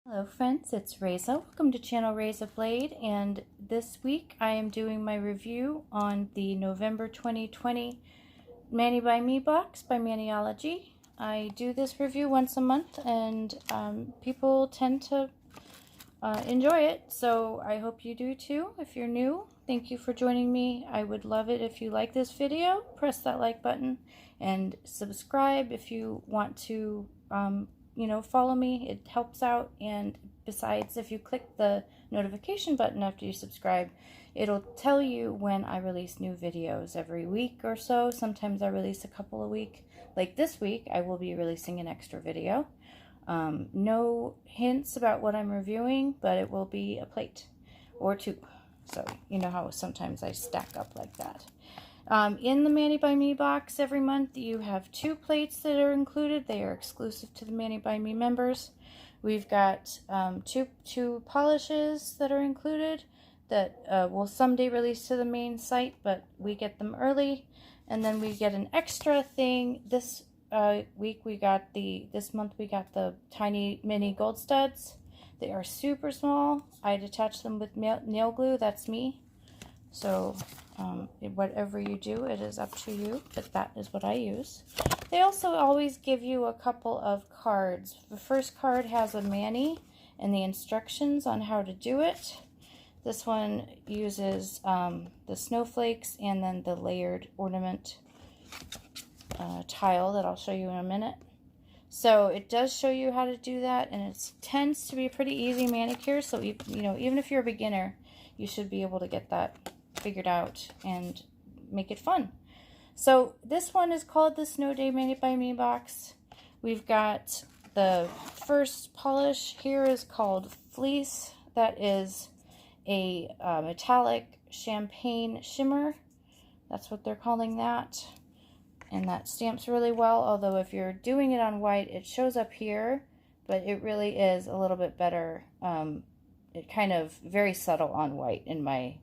Hello friends, it's Reza. Welcome to channel Reza Blade, and this week I am doing my review on the November 2020 Mani by Me box by Maniology. I do this review once a month and people tend to enjoy it, so I hope you do too. If you're new, thank you for joining me. I would love it if you like this video. Press that like button and subscribe if you want to follow me. It helps out, and besides, if you click the notification button after you subscribe, it'll tell you when I release new videos every week or so. Sometimes I release a couple a week. Like this week, I will be releasing an extra video. No hints about what I'm reviewing, but it will be a plate or two. So you know how sometimes I stack up like that. In the Mani by Me box every month, you have 2 plates that are included. They are exclusive to the Mani by Me members. We've got two polishes that are included that will someday release to the main site, but we get them early. And then we get an extra thing. This month we got the tiny mini gold studs. They are super small. I'd attach them with nail glue. That's me. So whatever you do, it is up to you, but that is what I use. They also always give you a couple of cards. The first card has a Manny and the instructions on how to do it. This one uses the snowflakes and then the layered ornament tile that I'll show you in a minute. So it does show you how to do that, and it tends to be a pretty easy manicure. So even if you're a beginner, you should be able to get that figured out and make it fun. So this one is called the Snow Day Mani by Me box. We've got the first polish here is called Fleece. That is a metallic champagne shimmer. That's what they're calling that. And that stamps really well, although if you're doing it on white, it shows up here, but it really is a little bit better. It kind of very subtle on white in my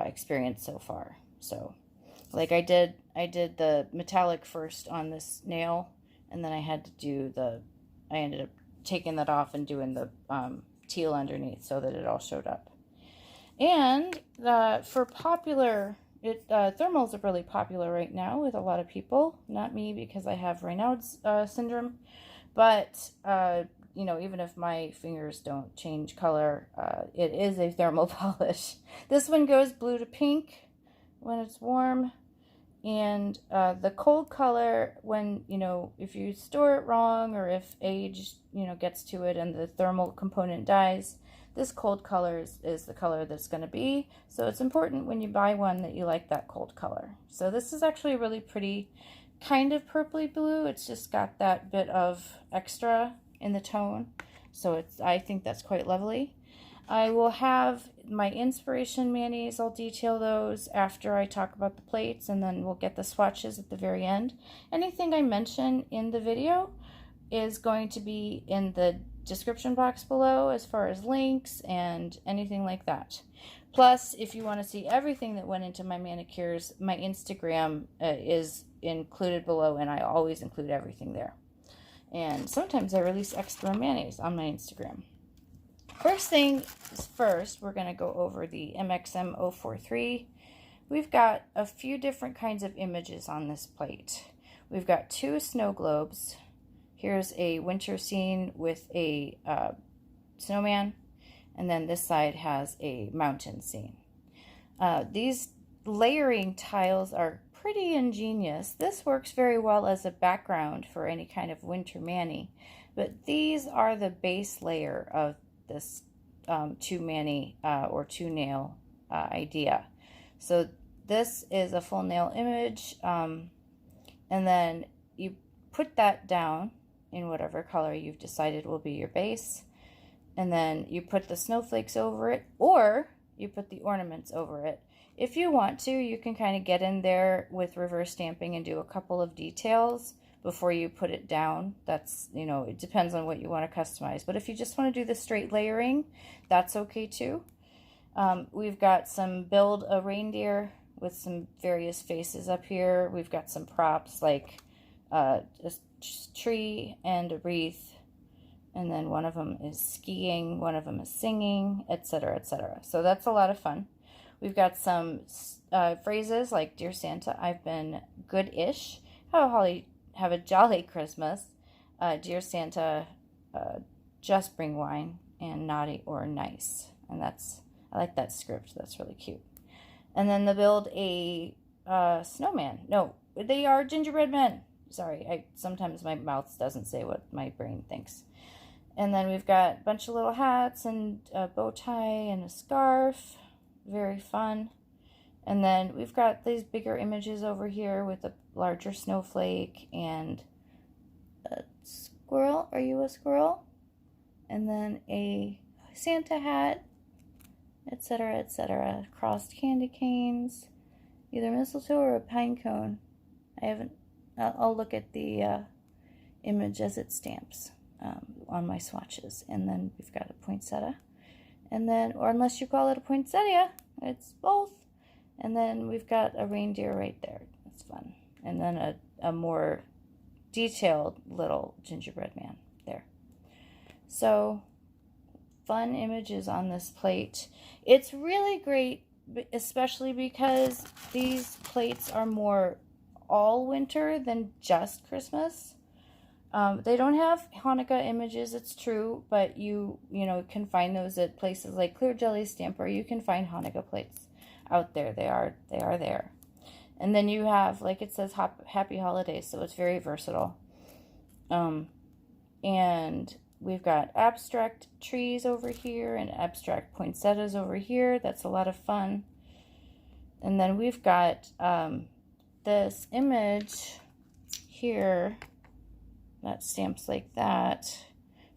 experience so far. So like I did the metallic first on this nail, and then I had to do I ended up taking that off and doing the teal underneath so that it all showed up. And for popular, thermals are really popular right now with a lot of people. Not me, because I have Raynaud's syndrome, but even if my fingers don't change color, it is a thermal polish. This one goes blue to pink when it's warm, and the cold color, when if you store it wrong, or if age gets to it and the thermal component dies, this cold color is the color that's going to be. So it's important when you buy one that you like that cold color. So this is actually a really pretty kind of purpley blue. It's just got that bit of extra in the tone. So I think that's quite lovely. I will have my inspiration manis. I'll detail those after I talk about the plates, and then we'll get the swatches at the very end. Anything I mention in the video is going to be in the description box below, as far as links and anything like that. Plus, if you want to see everything that went into my manicures, my Instagram is included below, and I always include everything there. And sometimes I release extra manis on my Instagram. First thing is first, we're going to go over the MXM043. We've got a few different kinds of images on this plate. We've got 2 snow globes. Here's a winter scene with a snowman, and then this side has a mountain scene. These layering tiles are pretty ingenious. This works very well as a background for any kind of winter mani, but these are the base layer of this 2 mani or 2 nail idea. So this is a full nail image, and then you put that down in whatever color you've decided will be your base, and then you put the snowflakes over it, or you put the ornaments over it. If you want to, you can kind of get in there with reverse stamping and do a couple of details before you put it down. That's, it depends on what you want to customize. But if you just want to do the straight layering, that's okay too. We've got build a reindeer with some various faces up here. We've got some props like a tree and a wreath And then one of them is skiing, one of them is singing, etc., etc. So that's a lot of fun. We've got some phrases like Dear Santa, I've been good-ish. Have a jolly Christmas. Dear Santa, just bring wine, and naughty or nice. And I like that script. That's really cute. And then they build a snowman. No, they are gingerbread men. Sorry, sometimes my mouth doesn't say what my brain thinks. And then we've got a bunch of little hats and a bow tie and a scarf. Very fun. And then we've got these bigger images over here with a larger snowflake and a squirrel. Are you a squirrel? And then a Santa hat, etc., etc. Crossed candy canes, either mistletoe or a pine cone. I'll look at the image as it stamps on my swatches. And then we've got a poinsettia. And then, or unless you call it a poinsettia, it's both. And then we've got a reindeer right there. That's fun. And then a more detailed little gingerbread man there. So, fun images on this plate. It's really great, especially because these plates are more all winter than just Christmas. They don't have Hanukkah images, it's true, but you can find those at places like Clear Jelly Stamper. You can find Hanukkah plates out there. They are there. And then you have, like it says, Happy Holidays, so it's very versatile. And we've got abstract trees over here and abstract poinsettias over here. That's a lot of fun. And then we've got this image here that stamps like that.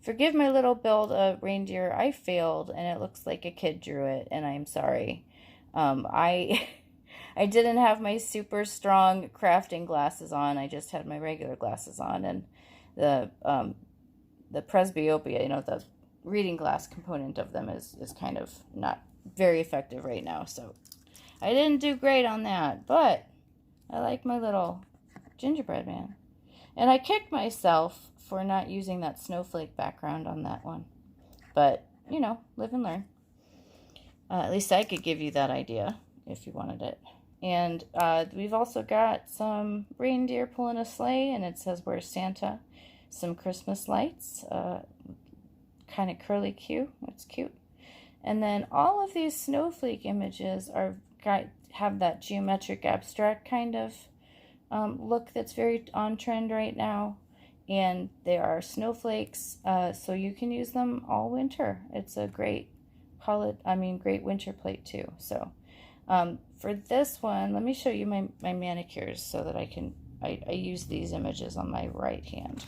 Forgive my little build of reindeer. I failed, and it looks like a kid drew it, and I'm sorry. I didn't have my super strong crafting glasses on. I just had my regular glasses on, and the presbyopia, the reading glass component of them is kind of not very effective right now. So I didn't do great on that, but I like my little gingerbread man. And I kicked myself for not using that snowflake background on that one. But, live and learn. At least I could give you that idea if you wanted it. And we've also got some reindeer pulling a sleigh, and it says, Where's Santa? Some Christmas lights. Kind of curly Q. It's cute. And then all of these snowflake images have that geometric abstract kind of look that's very on trend right now, and they are snowflakes, so you can use them all winter. It's a great great winter plate too. So for this one, let me show you my manicures so that I use these images on my right hand.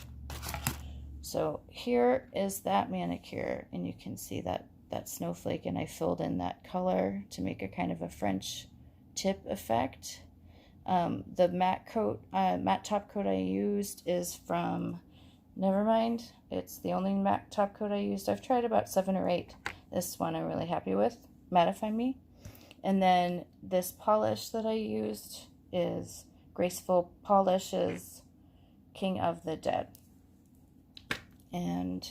So here is that manicure, and you can see that snowflake, and I filled in that color to make a kind of a French tip effect. The matte top coat I used is from NeVerMind. It's the only matte top coat I used. I've tried about 7 or 8. This one I'm really happy with. Mattefy Me. And then this polish that I used is Graceful Polishes King of the Dead. And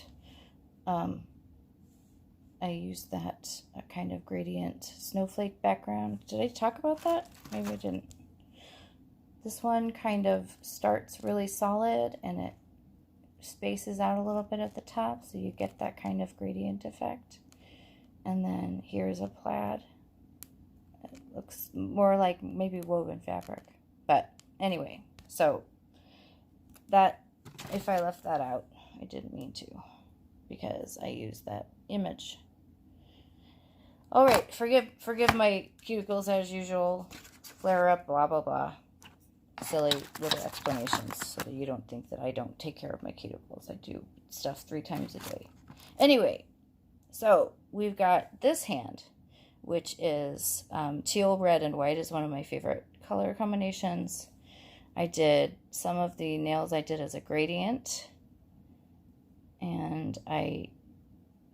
I used that kind of gradient snowflake background. Did I talk about that? Maybe I didn't. This one kind of starts really solid and it spaces out a little bit at the top, so you get that kind of gradient effect. And then here's a plaid. It looks more like maybe woven fabric. But anyway, so that, if I left that out, I didn't mean to, because I used that image. All right, forgive my cuticles as usual. Flare up, blah, blah, blah. Silly little explanations so that you don't think that I don't take care of my cuticles. I do stuff 3 times a day. Anyway, so we've got this hand, which is teal, red, and white is one of my favorite color combinations. I did some of the nails I did as a gradient, and I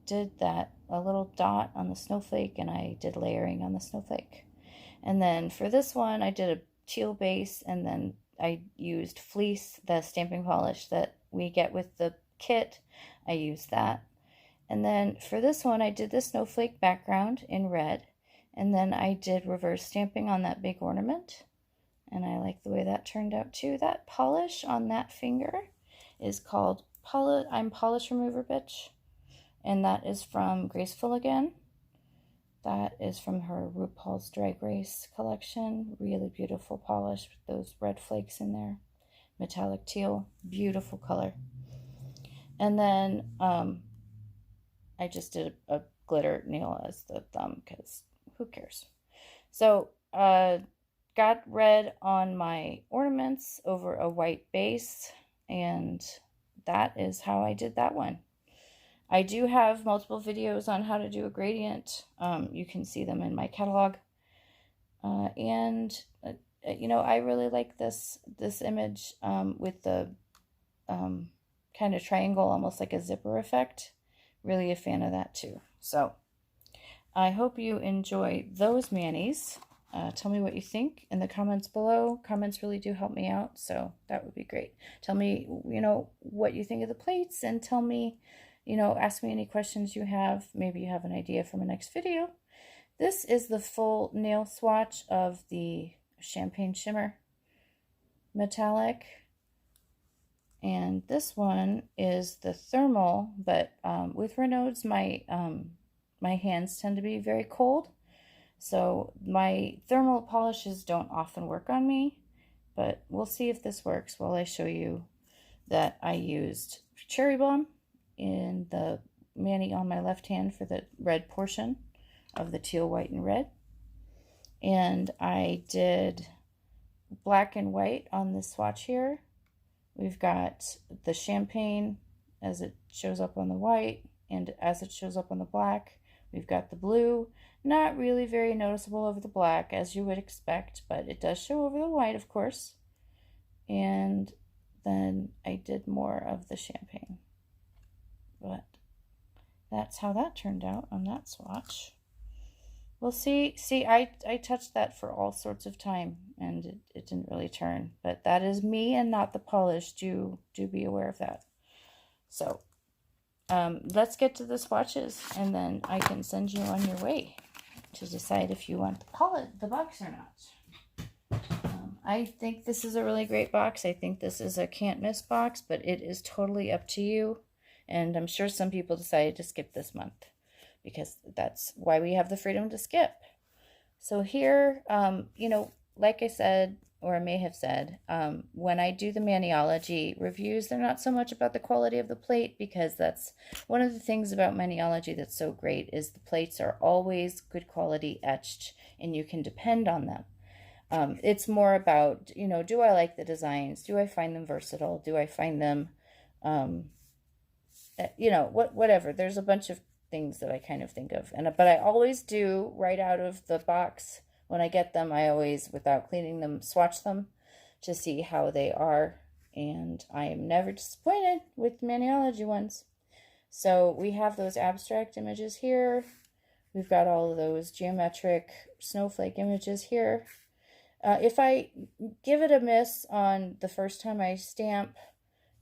did a little dot on the snowflake, and I did layering on the snowflake. And then for this one, I did a teal base, and then I used fleece, the stamping polish that we get with the kit, I used that. And then for this one, I did the snowflake background in red. And then I did reverse stamping on that big ornament. And I like the way that turned out too. That polish on that finger is called I'm Polish Remover Bitch. And that is from Graceful again. That is from her RuPaul's Drag Race collection. Really beautiful polish with those red flakes in there. Metallic teal. Beautiful color. And then I just did a glitter nail as the thumb because who cares? So got red on my ornaments over a white base, and that is how I did that one. I do have multiple videos on how to do a gradient. You can see them in my catalog. And you know, I really like this image with the kind of triangle, almost like a zipper effect. Really a fan of that too. So I hope you enjoy those manis. Tell me what you think in the comments below. Comments really do help me out, so that would be great. Tell me, you know, what you think of the plates, and tell me, you know, ask me any questions you have. Maybe you have an idea for my next video. This is the full nail swatch of the Champagne Shimmer Metallic. And this one is the thermal, but with Renaud's, my hands tend to be very cold. So my thermal polishes don't often work on me, but we'll see if this works while I show you that I used Cherry Bomb in the Manny on my left hand for the red portion of the teal, white, and red. And I did black and white on this swatch here. We've got the champagne as it shows up on the white and as it shows up on the black. We've got the blue, not really very noticeable over the black as you would expect, but it does show over the white, of course. And then I did more of the champagne. But that's how that turned out on that swatch. We'll see. I touched that for all sorts of time, and it didn't really turn. But that is me and not the polish. Do be aware of that. So let's get to the swatches, and then I can send you on your way to decide if you want the box or not. I think this is a really great box. I think this is a can't miss box, but it is totally up to you. And I'm sure some people decided to skip this month, because that's why we have the freedom to skip. So here, you know, like I said, or I may have said, when I do the Maniology reviews, they're not so much about the quality of the plate, because that's one of the things about Maniology that's so great is the plates are always good quality etched, and you can depend on them. It's more about, you know, do I like the designs? Do I find them versatile? Do I find them, you know, whatever. There's a bunch of things that I kind of think of, but I always do right out of the box when I get them. I always, without cleaning them, swatch them to see how they are, and I am never disappointed with Maniology ones. So we have those abstract images here. We've got all of those geometric snowflake images here. If I give it a miss on the first time I stamp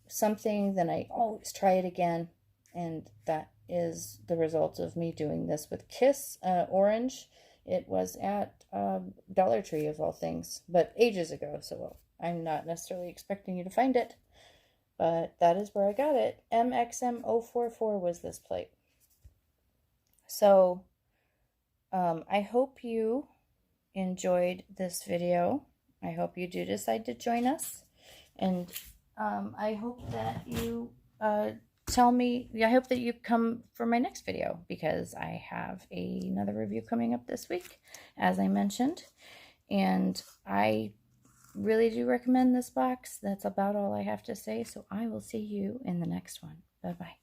something, then I always try it again, and that is the result of me doing this with Kiss Orange. It was at Dollar Tree of all things, but ages ago, so I'm not necessarily expecting you to find it, but that is where I got it. MXM044 was this plate. So I hope you enjoyed this video. I hope you do decide to join us, and I hope that you tell me, I hope that you come for my next video, because I have another review coming up this week, as I mentioned, and I really do recommend this box. That's about all I have to say, so I will see you in the next one. Bye-bye.